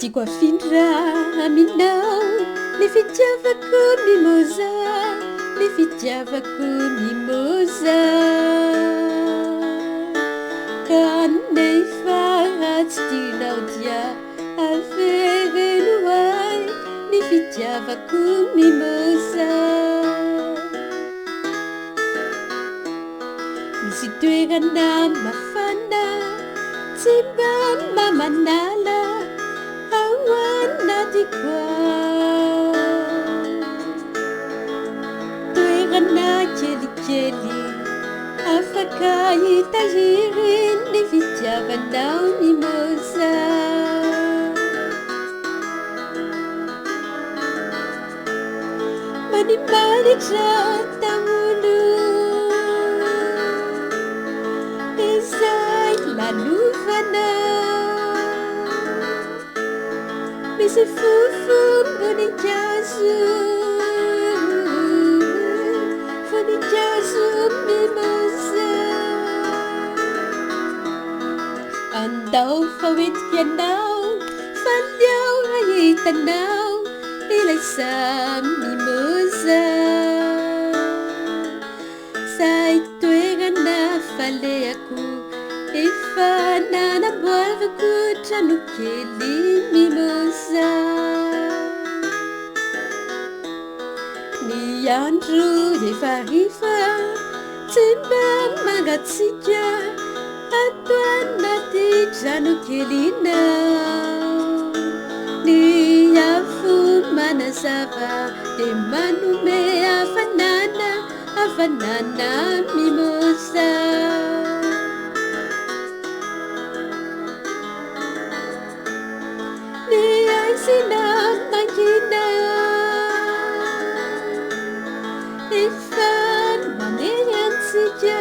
tiako afindra aminao ny fitiavako ny moza ny fitiavako ny moza ka nefa tsy tianao dia avereno ay ny fitiavako ny moza misy toerana mafana tsy mba mamanala ao anatiko ao toerana kelikely afaka hitahiry ny fitiavanao ny moza manimaritra daholo izay lalovana misy voninkazo mimoza andao fahoetiky anao faliao ahitanao ilay samy mimoza zay toerana faleako efa nanamboarako trano kely mimoza ny andro efa hariva tsy mba mangatsika ato anaty trano kelinao ny afo manazava de manome hafanana mimoza ny aizina mangina efa maneny antsika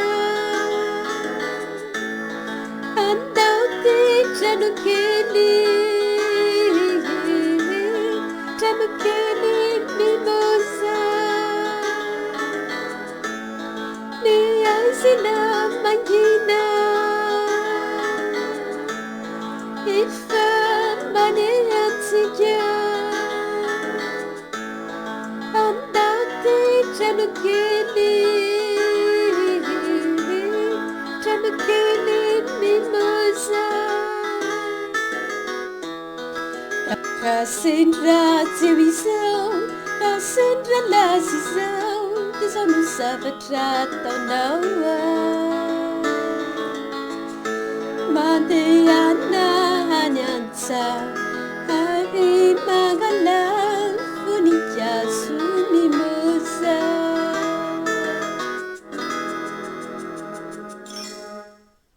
andao ty trano kely mimoza ny aizina mangina efa maneny antsika andao ty trano kely mimoza rasendra tseo izao rasendra lazy izao de zao no zavatra ataonao mandeha any antsaha